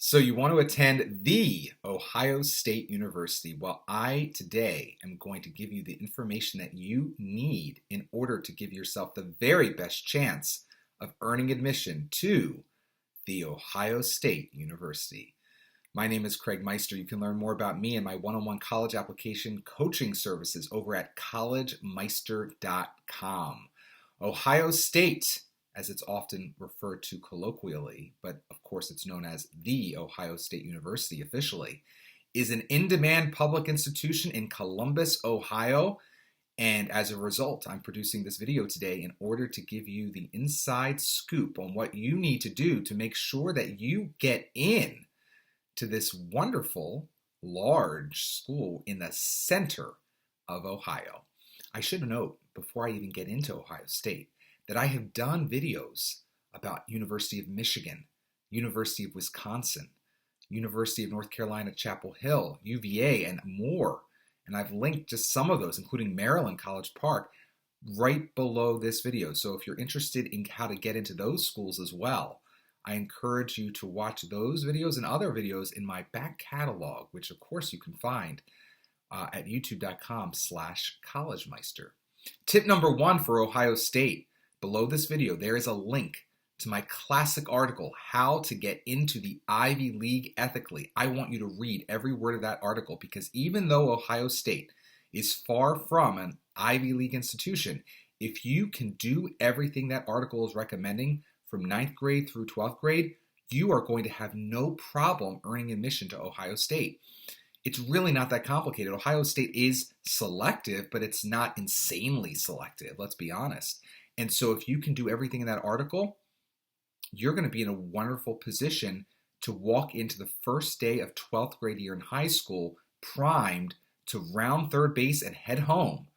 So you want to attend the Ohio State University? Well, I today am going to give you the information that you need in order to give yourself the very best chance of earning admission to the Ohio State University. My name is Craig Meister. You can learn more about me and my one-on-one college application coaching services over at collegemeister.com. Ohio State, as it's often referred to colloquially, but of course it's known as the Ohio State University officially, is an in-demand public institution in Columbus, Ohio. And as a result, I'm producing this video today in order to give you the inside scoop on what you need to do to make sure that you get in to this wonderful, large school in the center of Ohio. I should note, before I even get into Ohio State, that I have done videos about University of Michigan, University of Wisconsin, University of North Carolina, Chapel Hill, UVA, and more. And I've linked just some of those, including Maryland College Park, right below this video. So if you're interested in how to get into those schools as well, I encourage you to watch those videos and other videos in my back catalog, which of course you can find at youtube.com/collegemeister. Tip number one for Ohio State. Below this video, there is a link to my classic article, How to Get into the Ivy League Ethically. I want you to read every word of that article because even though Ohio State is far from an Ivy League institution, if you can do everything that article is recommending from 9th grade through 12th grade, you are going to have no problem earning admission to Ohio State. It's really not that complicated. Ohio State is selective, but it's not insanely selective, let's be honest. And so if you can do everything in that article, you're going to be in a wonderful position to walk into the first day of 12th grade year in high school primed to round third base and head home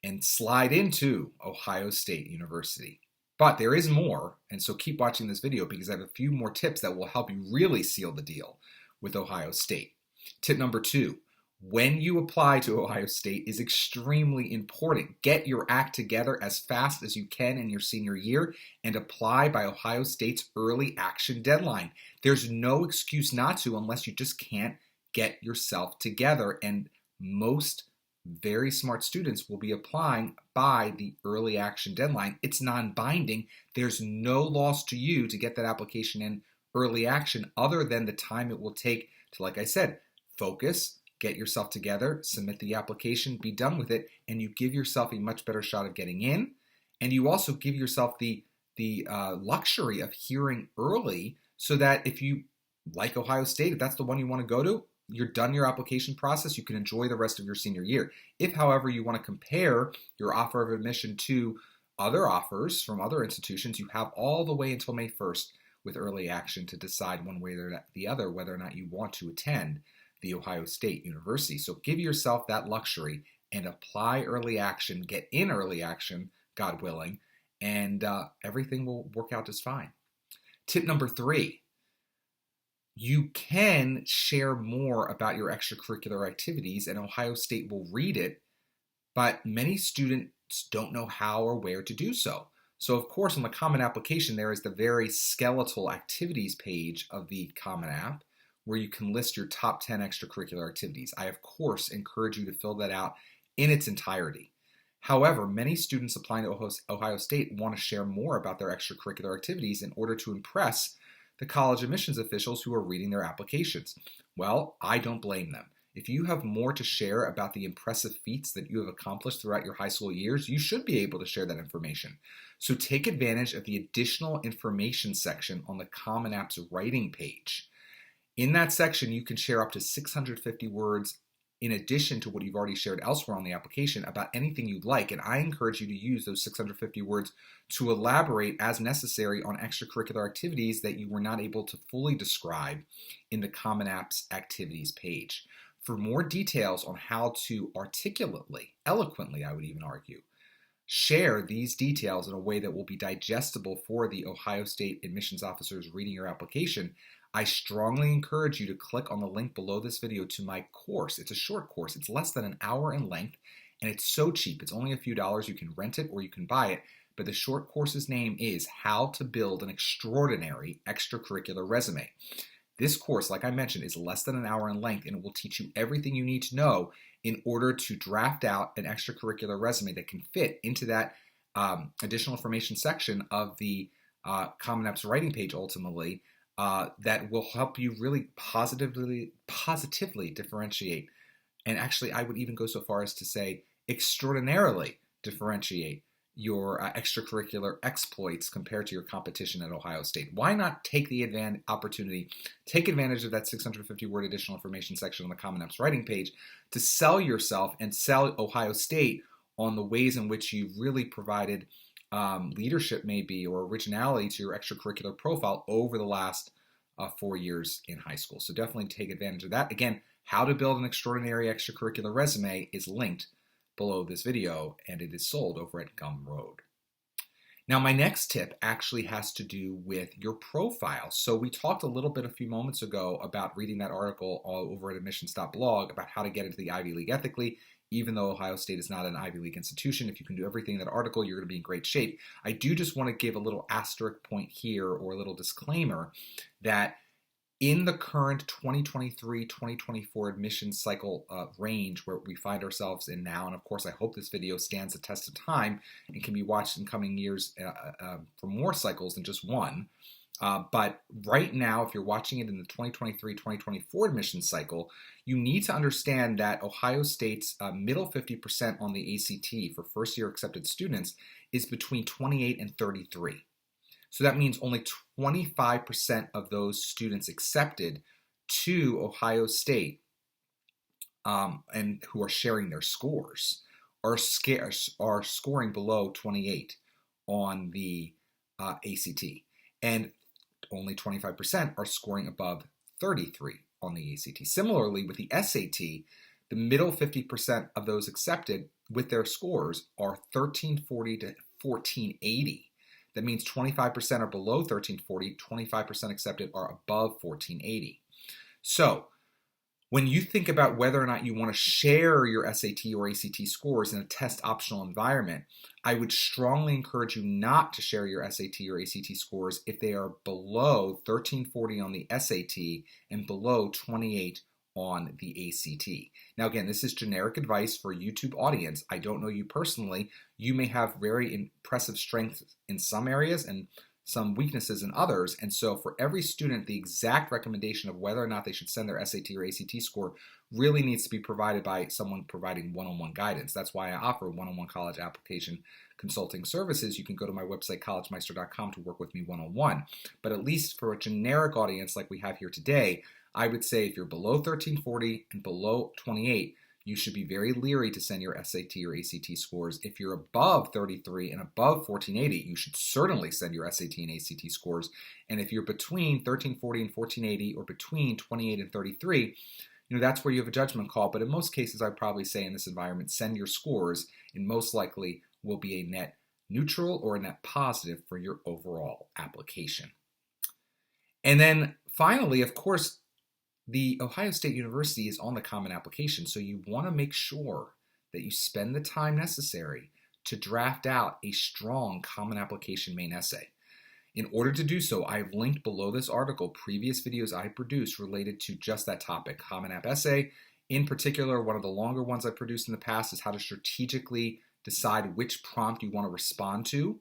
and slide into Ohio State University. But there is more, and so keep watching this video because I have a few more tips that will help you really seal the deal with Ohio State. Tip number two, when you apply to Ohio State is extremely important. Get your act together as fast as you can in your senior year and apply by Ohio State's early action deadline. There's no excuse not to unless you just can't get yourself together, and most very smart students will be applying by the early action deadline. It's non-binding. There's no loss to you to get that application in early action other than the time it will take to, like I said, focus, get yourself together, submit the application, be done with it, and you give yourself a much better shot of getting in. And you also give yourself the luxury of hearing early so that if you like Ohio State, if that's the one you want to go to, you're done your application process, you can enjoy the rest of your senior year. If, however, you want to compare your offer of admission to other offers from other institutions, you have all the way until May 1st with early action to decide one way or the other whether or not you want to attend the Ohio State University. So give yourself that luxury and apply early action, get in early action, God willing, and everything will work out just fine. Tip number three, you can share more about your extracurricular activities and Ohio State will read it, but many students don't know how or where to do so. So of course, on the Common Application, there is the very skeletal activities page of the Common App, where you can list your top 10 extracurricular activities. I, of course, encourage you to fill that out in its entirety. However, many students applying to Ohio State want to share more about their extracurricular activities in order to impress the college admissions officials who are reading their applications. Well, I don't blame them. If you have more to share about the impressive feats that you have accomplished throughout your high school years, you should be able to share that information. So take advantage of the additional information section on the Common App's writing page. In that section, you can share up to 650 words in addition to what you've already shared elsewhere on the application about anything you'd like, and I encourage you to use those 650 words to elaborate as necessary on extracurricular activities that you were not able to fully describe in the Common App's activities page. For more details on how to articulately, eloquently, I would even argue, share these details in a way that will be digestible for the Ohio State admissions officers reading your application, I strongly encourage you to click on the link below this video to my course. It's a short course. It's less than an hour in length, and it's so cheap. It's only a few dollars. You can rent it or you can buy it. But the short course's name is How to Build an Extraordinary Extracurricular Resume. This course, like I mentioned, is less than an hour in length, and it will teach you everything you need to know in order to draft out an extracurricular resume that can fit into that additional information section of the Common App's writing page ultimately, that will help you really positively differentiate. And actually, I would even go so far as to say extraordinarily differentiate your extracurricular exploits compared to your competition at Ohio State. Why not take the opportunity, take advantage of that 650-word additional information section on the Common App's writing page to sell yourself and sell Ohio State on the ways in which you've really provided leadership maybe or originality to your extracurricular profile over the last 4 years in high school. So definitely take advantage of that. Again, how to build an extraordinary extracurricular resume is linked below this video, and it is sold over at Gumroad. Now, my next tip actually has to do with your profile. So we talked a little bit a few moments ago about reading that article all over at admissions.blog about how to get into the Ivy League ethically. Even though Ohio State is not an Ivy League institution, if you can do everything in that article, you're going to be in great shape. I do just want to give a little asterisk point here, or a little disclaimer, that in the current 2023-2024 admissions cycle range where we find ourselves in now, and of course I hope this video stands the test of time and can be watched in coming years for more cycles than just one. But right now, if you're watching it in the 2023-2024 admissions cycle, you need to understand that Ohio State's middle 50% on the ACT for first-year accepted students is between 28 and 33. So that means only 25% of those students accepted to Ohio State and who are sharing their scores are scoring below 28 on the ACT. And only 25% are scoring above 33 on the ACT. Similarly, with the SAT, the middle 50% of those accepted with their scores are 1340 to 1480. That means 25% are below 1340, 25% accepted are above 1480. So when you think about whether or not you want to share your SAT or ACT scores in a test optional environment, I would strongly encourage you not to share your SAT or ACT scores if they are below 1340 on the SAT and below 28 on the ACT. Now again, this is generic advice for a YouTube audience. I don't know you personally. You may have very impressive strengths in some areas and some weaknesses in others. And so for every student, the exact recommendation of whether or not they should send their SAT or ACT score really needs to be provided by someone providing one-on-one guidance. That's why I offer one-on-one college application consulting services. You can go to my website, collegemeister.com, to work with me one-on-one. But at least for a generic audience like we have here today, I would say if you're below 1340 and below 28, you should be very leery to send your SAT or ACT scores. If you're above 33 and above 1480, you should certainly send your SAT and ACT scores. And if you're between 1340 and 1480 or between 28 and 33, that's where you have a judgment call. But in most cases, I'd probably say in this environment, send your scores, and most likely will be a net neutral or a net positive for your overall application. And then finally, of course, the Ohio State University is on the Common Application, so you want to make sure that you spend the time necessary to draft out a strong Common Application main essay. In order to do so, I've linked below this article previous videos I produced related to just that topic, Common App essay. In particular, one of the longer ones I've produced in the past is how to strategically decide which prompt you want to respond to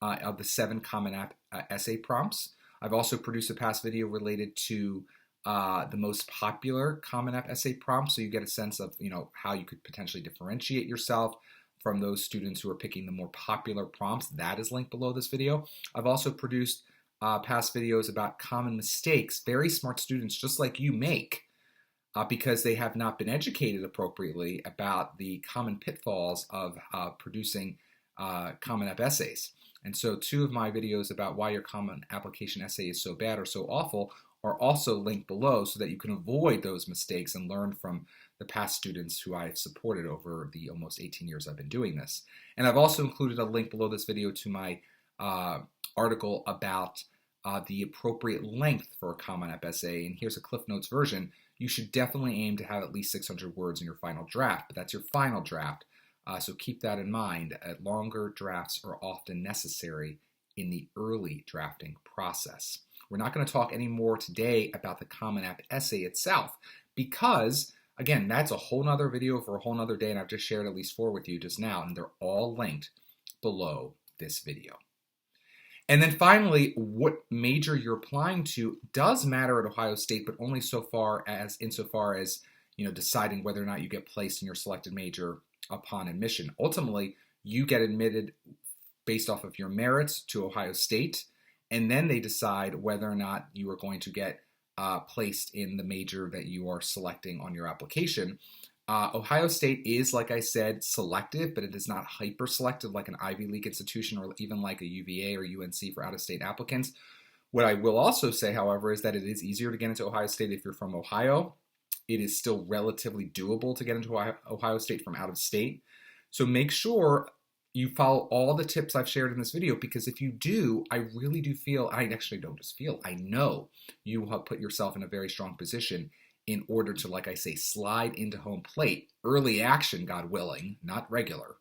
of the 7 Common App essay prompts. I've also produced a past video related to the most popular Common App essay prompts, so you get a sense of how you could potentially differentiate yourself from those students who are picking the more popular prompts. That is linked below this video. I've also produced past videos about common mistakes very smart students just like you make because they have not been educated appropriately about the common pitfalls of producing Common App essays. And so 2 of my videos about why your Common Application essay is so bad or so awful are also linked below so that you can avoid those mistakes and learn from the past students who I've supported over the almost 18 years I've been doing this. And I've also included a link below this video to my article about the appropriate length for a Common App essay. And here's a Cliff Notes version. You should definitely aim to have at least 600 words in your final draft, but that's your final draft. So keep that in mind. Longer drafts are often necessary in the early drafting process. We're not going to talk anymore today about the Common App essay itself because, again, that's a whole nother video for a whole nother day, and I've just shared at least 4 with you just now, and they're all linked below this video. And then finally, what major you're applying to does matter at Ohio State, but only insofar as deciding whether or not you get placed in your selected major upon admission. Ultimately, you get admitted based off of your merits to Ohio State, and then they decide whether or not you are going to get placed in the major that you are selecting on your application. Ohio State is, like I said, selective, but it is not hyper-selective like an Ivy League institution or even like a UVA or UNC for out-of-state applicants. What I will also say, however, is that it is easier to get into Ohio State if you're from Ohio. It is still relatively doable to get into Ohio State from out of state. So make sure you follow all the tips I've shared in this video, because if you do, I really do feel, I actually don't just feel, I know you will have put yourself in a very strong position in order to, like I say, slide into home plate, early action, God willing, not regular,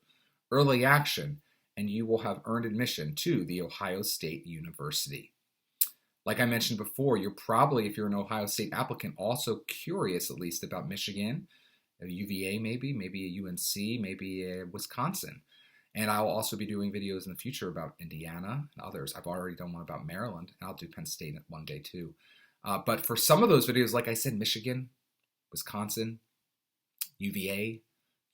early action, and you will have earned admission to the Ohio State University. Like I mentioned before, you're probably, if you're an Ohio State applicant, also curious at least about Michigan, a UVA maybe a UNC, maybe a Wisconsin. And I'll also be doing videos in the future about Indiana and others. I've already done one about Maryland, and I'll do Penn State one day too. But for some of those videos, like I said, Michigan, Wisconsin, UVA,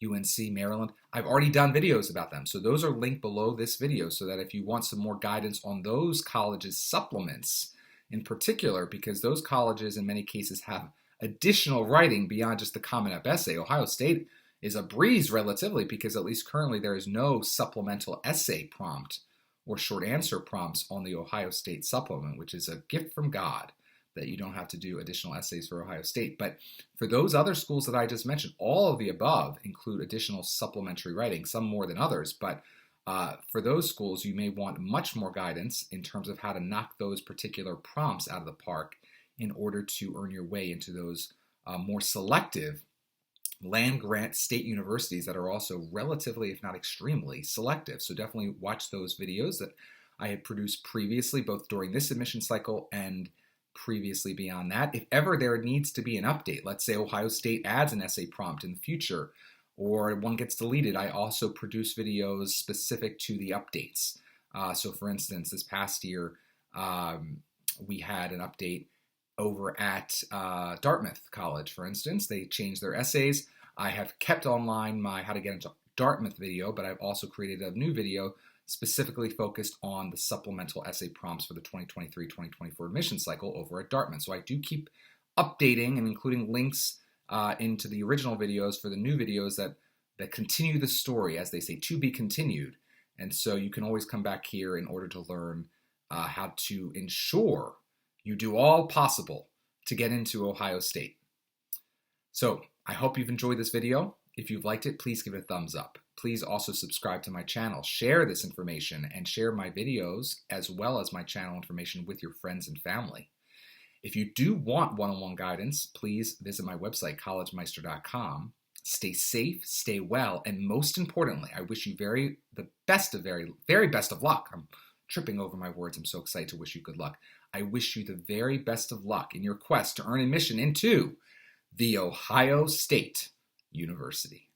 UNC, Maryland, I've already done videos about them. So those are linked below this video so that if you want some more guidance on those colleges' supplements in particular, because those colleges in many cases have additional writing beyond just the Common App essay. Ohio State is a breeze relatively because at least currently there is no supplemental essay prompt or short answer prompts on the Ohio State supplement, which is a gift from God that you don't have to do additional essays for Ohio State. But for those other schools that I just mentioned, all of the above include additional supplementary writing, some more than others. But for those schools, you may want much more guidance in terms of how to knock those particular prompts out of the park in order to earn your way into those more selective land-grant state universities that are also relatively, if not extremely, selective. So definitely watch those videos that I had produced previously, both during this admission cycle and previously beyond that. If ever there needs to be an update, let's say Ohio State adds an essay prompt in the future or one gets deleted, I also produce videos specific to the updates. So for instance, this past year, we had an update over at Dartmouth College, for instance. They changed their essays. I have kept online my How to Get into Dartmouth video, but I've also created a new video specifically focused on the supplemental essay prompts for the 2023-2024 admission cycle over at Dartmouth. So I do keep updating and including links into the original videos for the new videos that continue the story, as they say, to be continued. And so you can always come back here in order to learn how to ensure you do all possible to get into Ohio State. So I hope you've enjoyed this video. If you've liked it, please give it a thumbs up. Please also subscribe to my channel, share this information, and share my videos as well as my channel information with your friends and family. If you do want one-on-one guidance, please visit my website, collegemeister.com. Stay safe, stay well, and most importantly, I wish you very best of luck. I'm tripping over my words. I'm so excited to wish you good luck. I wish you the very best of luck in your quest to earn admission into the Ohio State University.